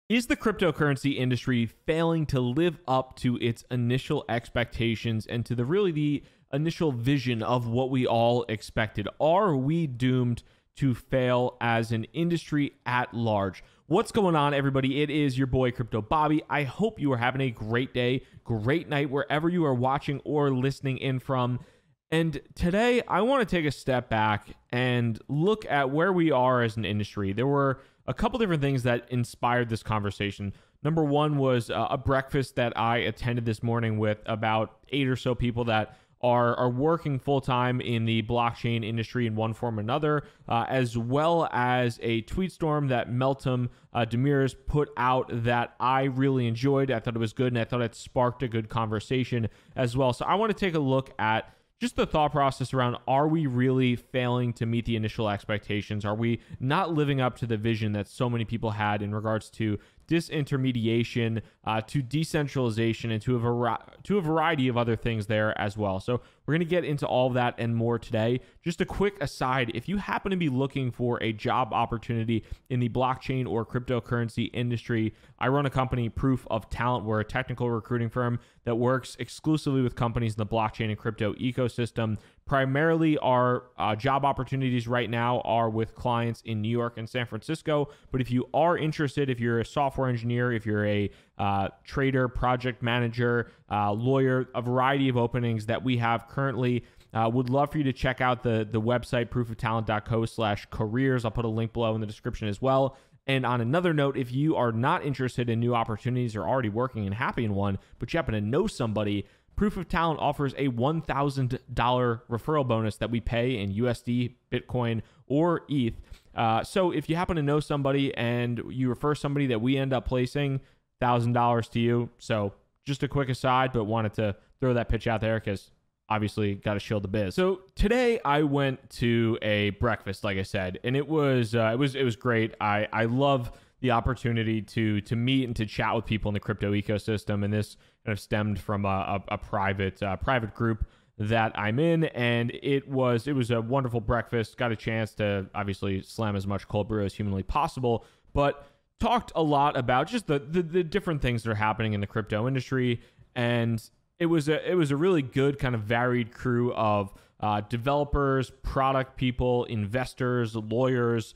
Is the cryptocurrency industry failing to live up to its initial expectations and to the initial vision of what we all expected? Are we doomed to fail as an industry at large? What's going on, everybody? It is your boy Crypto Bobby. I hope you are having a great day, great night, wherever you are watching or listening in from. And today I want to take a step back and look at where we are as an industry. There were a couple different things that inspired this conversation. Number one was a breakfast that I attended this morning with about 8 or so people that are working full-time in the blockchain industry in one form or another, as well as a tweetstorm that Meltem Demirors put out that I really enjoyed. I thought it was good, and I thought it sparked a good conversation as well. So I want to take a look at just the thought process around, are we really failing to meet the initial expectations? Are we not living up to the vision that so many people had in regards to disintermediation, to decentralization, and to a variety of other things there as well? So we're going to get into all of that and more today. Just a quick aside, if you happen to be looking for a job opportunity in the blockchain or cryptocurrency industry, I run a company, Proof of Talent. We're a technical recruiting firm that works exclusively with companies in the blockchain and crypto ecosystem. Primarily, our job opportunities right now are with clients in New York and San Francisco. But if you are interested, if you're a software engineer, if you're a trader, project manager, lawyer, a variety of openings that we have currently, would love for you to check out the website, proofoftalent.co/careers. I'll put a link below in the description as well. And on another note, if you are not interested in new opportunities or already working and happy in one, but you happen to know somebody, Proof of Talent offers a $1,000 referral bonus that we pay in USD, Bitcoin, or ETH. So if you happen to know somebody and you refer somebody that we end up placing, $1,000 to you. So just a quick aside, but wanted to throw that pitch out there because obviously got to shield the biz. So today I went to a breakfast, like I said, and it was great. I love the opportunity to meet and to chat with people in the crypto ecosystem, and this kind of stemmed from a private group that I'm in, and it was a wonderful breakfast. Got a chance to obviously slam as much cold brew as humanly possible, but talked a lot about just the different things that are happening in the crypto industry. And it was a really good kind of varied crew of developers, product people, investors, lawyers.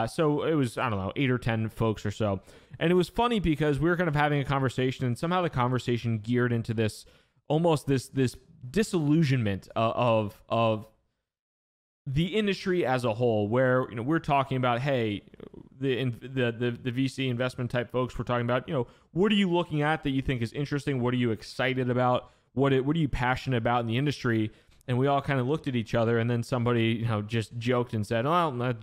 So it was, I don't know, 8 or 10 folks or so. And it was funny because we were kind of having a conversation, and somehow the conversation geared into this almost this disillusionment of the industry as a whole, where, you know, we're talking about, hey, the VC investment type folks, we're talking about, you know, what are you looking at that you think is interesting? What are you excited about? What are you passionate about in the industry? And we all kind of looked at each other, and then somebody, you know, just joked and said, well,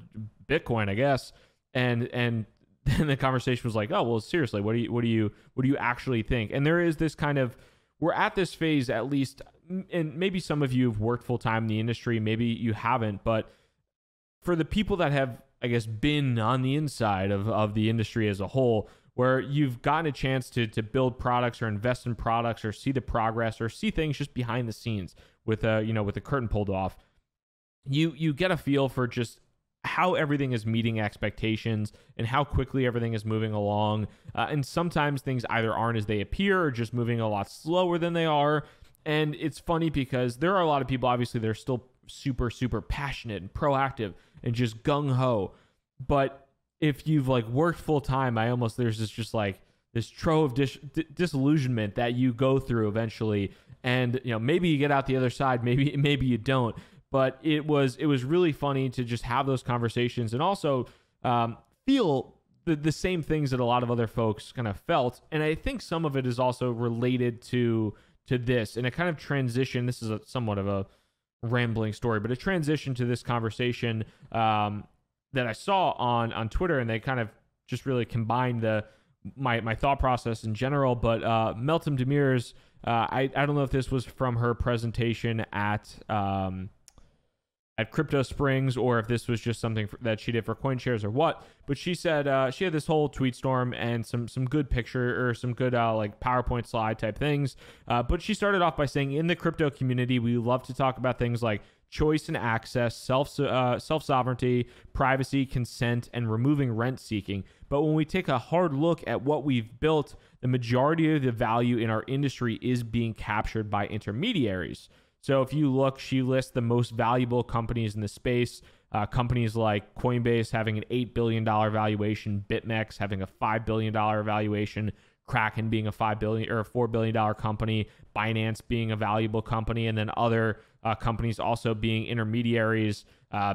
Bitcoin, I guess. And then the conversation was like, oh, well, seriously, what do you actually think? And there is this kind of, we're at this phase, at least, and maybe some of you have worked full time in the industry, maybe you haven't, but for the people that have, I guess, been on the inside of the industry as a whole, where you've gotten a chance to build products or invest in products or see the progress or see things just behind the scenes with the curtain pulled off, you get a feel for just how everything is meeting expectations and how quickly everything is moving along. And sometimes things either aren't as they appear or just moving a lot slower than they are. And it's funny because there are a lot of people, obviously, that are still super, super passionate and proactive and just gung-ho. But if you've like worked full time, there's this trough of disillusionment that you go through eventually. And, you know, maybe you get out the other side, maybe you don't. But it was really funny to just have those conversations and also feel the same things that a lot of other folks kind of felt. And I think some of it is also related to this, and it kind of transitioned. This is somewhat of a rambling story, but a transition to this conversation that I saw on Twitter, and they kind of just really combined my thought process in general. But Meltem Demirors, I don't know if this was from her presentation at Crypto Springs, or if this was just something that she did for CoinShares or what. But she said she had this whole tweet storm and some good picture or some good like PowerPoint slide type things. But she started off by saying, in the crypto community, we love to talk about things like choice and access, self-sovereignty, privacy, consent, and removing rent seeking. But when we take a hard look at what we've built, the majority of the value in our industry is being captured by intermediaries. So if you look, she lists the most valuable companies in the space. Companies like Coinbase having an $8 billion valuation, BitMEX having a $5 billion valuation, Kraken being a $5 billion or a $4 billion company, Binance being a valuable company, and then other companies also being intermediaries,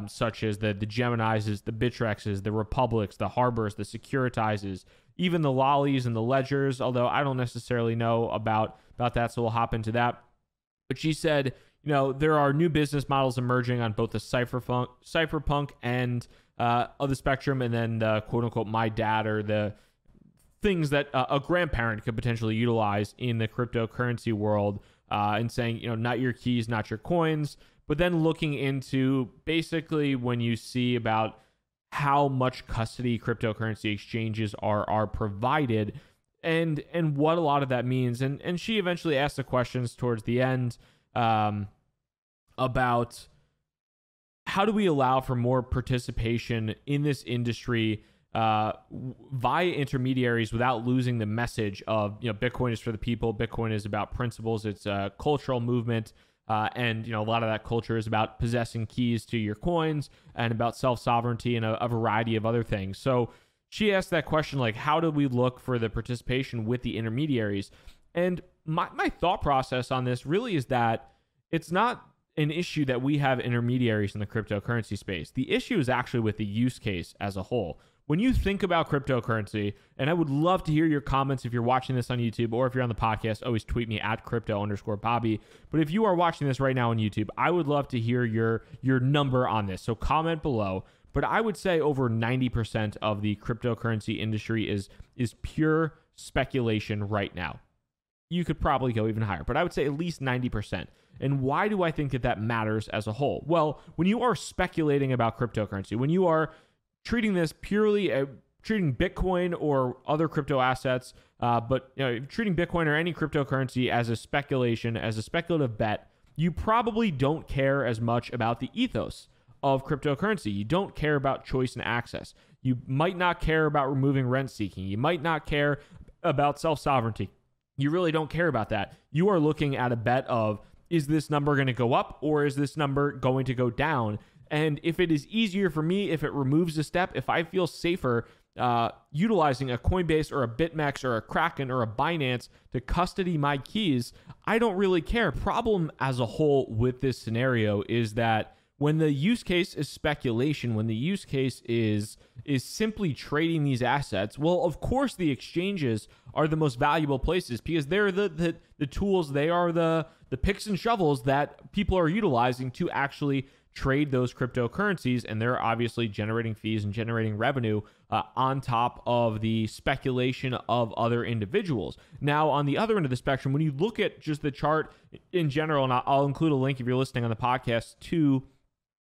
such as the Geminis, the Bitrexes, the Republics, the Harbors, the Securitizes, even the Lollies and the Ledgers, although I don't necessarily know about that, so we'll hop into that. But she said, there are new business models emerging on both the cypherpunk and of the spectrum, and then the quote-unquote my dad, or the things that a grandparent could potentially utilize in the cryptocurrency world, and saying, not your keys, not your coins. But then looking into basically when you see about how much custody cryptocurrency exchanges are provided, and what a lot of that means. And she eventually asked the questions towards the end about how do we allow for more participation in this industry via intermediaries without losing the message of, Bitcoin is for the people. Bitcoin is about principles. It's a cultural movement. And a lot of that culture is about possessing keys to your coins and about self-sovereignty and a variety of other things. So she asked that question, like, how do we look for the participation with the intermediaries? And my thought process on this really is that it's not an issue that we have intermediaries in the cryptocurrency space. The issue is actually with the use case as a whole. When you think about cryptocurrency, and I would love to hear your comments if you're watching this on YouTube, or if you're on the podcast, always tweet me at @crypto_Bobby. But if you are watching this right now on YouTube, I would love to hear your number on this. So comment below. But I would say over 90% of the cryptocurrency industry is pure speculation right now. You could probably go even higher, but I would say at least 90%. And why do I think that matters as a whole? Well, when you are speculating about cryptocurrency, when you are treating this purely, treating Bitcoin or other crypto assets, but treating Bitcoin or any cryptocurrency as a speculation, as a speculative bet, you probably don't care as much about the ethos of cryptocurrency. You don't care about choice and access. You might not care about removing rent seeking. You might not care about self-sovereignty. You really don't care about that. You are looking at a bet of, is this number going to go up or is this number going to go down? And if it is easier for me, if it removes a step, if I feel safer utilizing a Coinbase or a BitMEX or a Kraken or a Binance to custody my keys, I don't really care. Problem as a whole with this scenario is that when the use case is speculation, when the use case is simply trading these assets, well, of course the exchanges are the most valuable places because they're the tools, they are the picks and shovels that people are utilizing to actually trade those cryptocurrencies, and they're obviously generating fees and generating revenue on top of the speculation of other individuals. Now, on the other end of the spectrum, when you look at just the chart in general, and I'll include a link if you're listening on the podcast to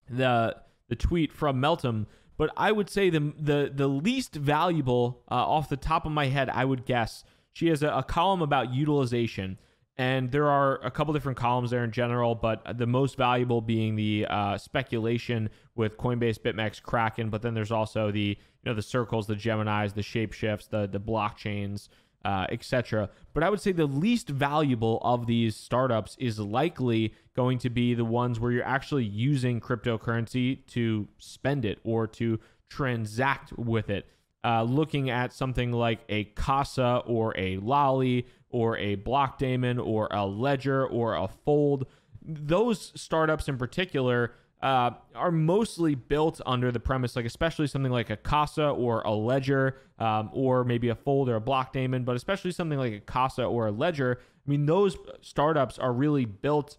the tweet from Meltem, but I would say the least valuable, off the top of my head, I would guess, she has a column about utilization. And there are a couple different columns there in general, but the most valuable being the speculation with Coinbase, BitMEX, Kraken. But then there's also the circles, the Geminis, the shapeshifts, the blockchains, etc. But I would say the least valuable of these startups is likely going to be the ones where you're actually using cryptocurrency to spend it or to transact with it. Looking at something like a Casa or a Lolly or a Blockdaemon or a Ledger or a Fold, those startups in particular are mostly built under the premise, like especially something like a Casa or a Ledger, or maybe a Fold or a Blockdaemon, but especially something like a Casa or a Ledger. I mean, those startups are really built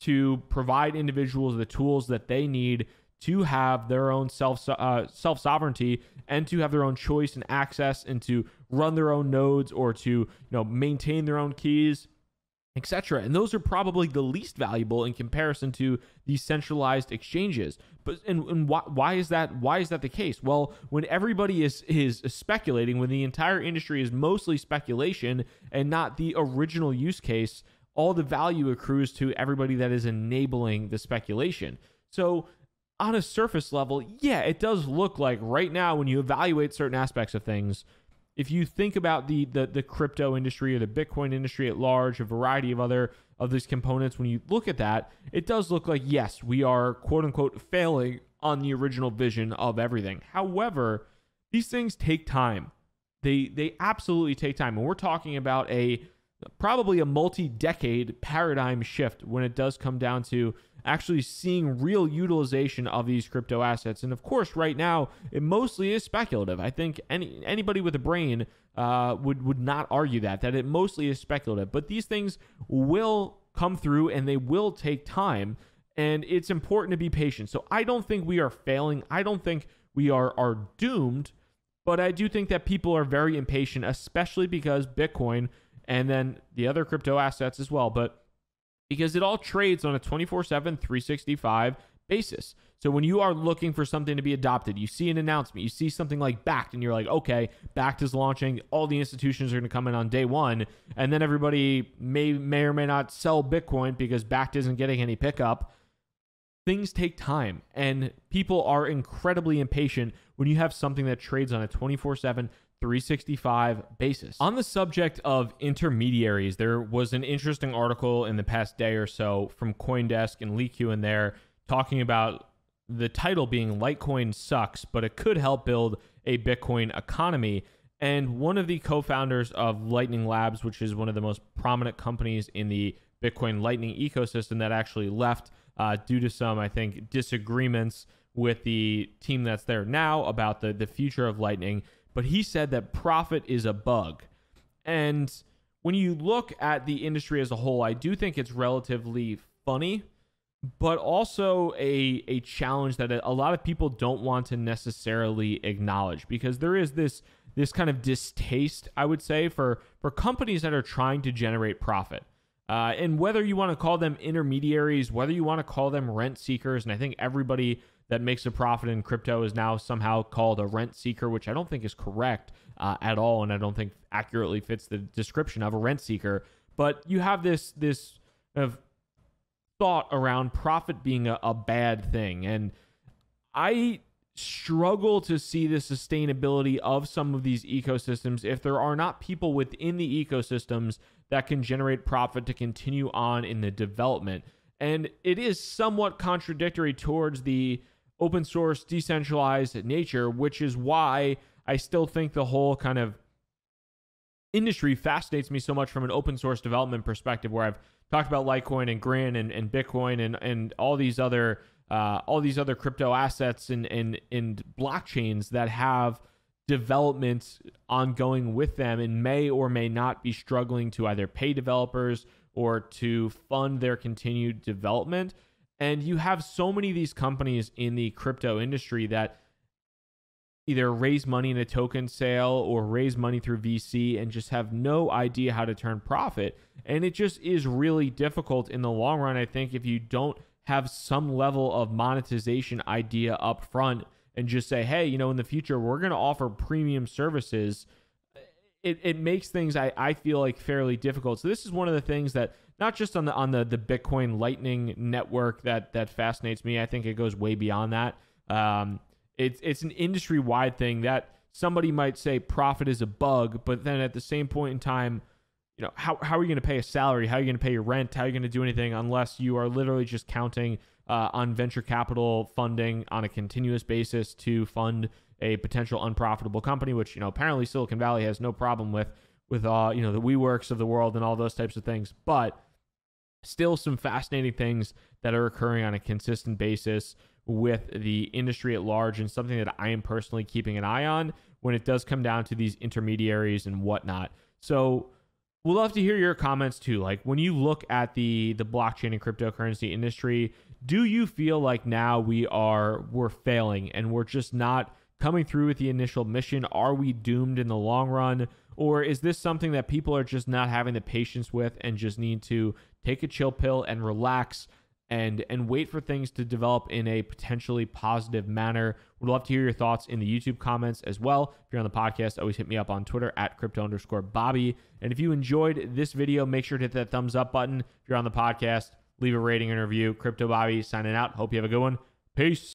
to provide individuals the tools that they need to have their own self-sovereignty and to have their own choice and access and to run their own nodes or to maintain their own keys, etc. And those are probably the least valuable in comparison to these centralized exchanges. But and why is that? Why is that the case? Well, when everybody is speculating, when the entire industry is mostly speculation and not the original use case, all the value accrues to everybody that is enabling the speculation. So on a surface level, yeah, it does look like right now when you evaluate certain aspects of things, if you think about the crypto industry or the Bitcoin industry at large, a variety of other of these components, when you look at that, it does look like, yes, we are quote unquote failing on the original vision of everything. However, these things take time. They absolutely take time. And we're talking about probably a multi-decade paradigm shift when it does come down to actually seeing real utilization of these crypto assets. And of course, right now, it mostly is speculative. I think anybody with a brain would not argue that it mostly is speculative. But these things will come through and they will take time. And it's important to be patient. So I don't think we are failing. I don't think we are doomed. But I do think that people are very impatient, especially because Bitcoin and then the other crypto assets as well, but because it all trades on a 24/7, 365 basis. So when you are looking for something to be adopted, you see an announcement, you see something like Bakkt, and you're like, okay, Bakkt is launching, all the institutions are going to come in on day one, and then everybody may or may not sell Bitcoin because Bakkt isn't getting any pickup. Things take time, and people are incredibly impatient when you have something that trades on a 24/7, 365 basis. On the subject of intermediaries, there was an interesting article in the past day or so from CoinDesk and LeakQ in there talking about the title being Litecoin Sucks, but it could help build a Bitcoin economy. And one of the co-founders of Lightning Labs, which is one of the most prominent companies in the Bitcoin Lightning ecosystem that actually left due to some, I think, disagreements with the team that's there now about the future of Lightning. But he said that profit is a bug. And when you look at the industry as a whole, I do think it's relatively funny, but also a challenge that a lot of people don't want to necessarily acknowledge, because there is this kind of distaste, I would say, for companies that are trying to generate profit. And whether you want to call them intermediaries, whether you want to call them rent seekers, and I think everybody that makes a profit in crypto is now somehow called a rent seeker, which I don't think is correct at all, and I don't think accurately fits the description of a rent seeker. But you have this kind of thought around profit being a bad thing, and I struggle to see the sustainability of some of these ecosystems if there are not people within the ecosystems that can generate profit to continue on in the development. And it is somewhat contradictory towards the open source, decentralized nature, which is why I still think the whole kind of industry fascinates me so much from an open source development perspective, where I've talked about Litecoin and Grin and Bitcoin and all these other crypto assets and blockchains that have developments ongoing with them and may or may not be struggling to either pay developers or to fund their continued development. And you have so many of these companies in the crypto industry that either raise money in a token sale or raise money through VC and just have no idea how to turn profit. And it just is really difficult in the long run, I think, if you don't have some level of monetization idea up front and just say, hey, in the future, we're going to offer premium services. It makes things, I feel like, fairly difficult. So this is one of the things that, not just on the Bitcoin Lightning network that fascinates me. I think it goes way beyond that. It's an industry-wide thing that somebody might say profit is a bug, but then at the same point in time, how are you going to pay a salary? How are you going to pay your rent? How are you going to do anything unless you are literally just counting on venture capital funding on a continuous basis to fund a potential unprofitable company, which, apparently Silicon Valley has no problem with the WeWorks of the world and all those types of things. But still some fascinating things that are occurring on a consistent basis with the industry at large, and something that I am personally keeping an eye on when it does come down to these intermediaries and whatnot. So we'll love to hear your comments too. Like, when you look at the blockchain and cryptocurrency industry, do you feel like now we're failing and we're just not coming through with the initial mission? Are we doomed in the long run? Or is this something that people are just not having the patience with and just need to take a chill pill and relax and wait for things to develop in a potentially positive manner. Would love to hear your thoughts in the YouTube comments as well. If you're on the podcast, always hit me up on Twitter at crypto_Bobby. And if you enjoyed this video, make sure to hit that thumbs up button. If you're on the podcast, leave a rating and review. Crypto Bobby signing out. Hope you have a good one. Peace.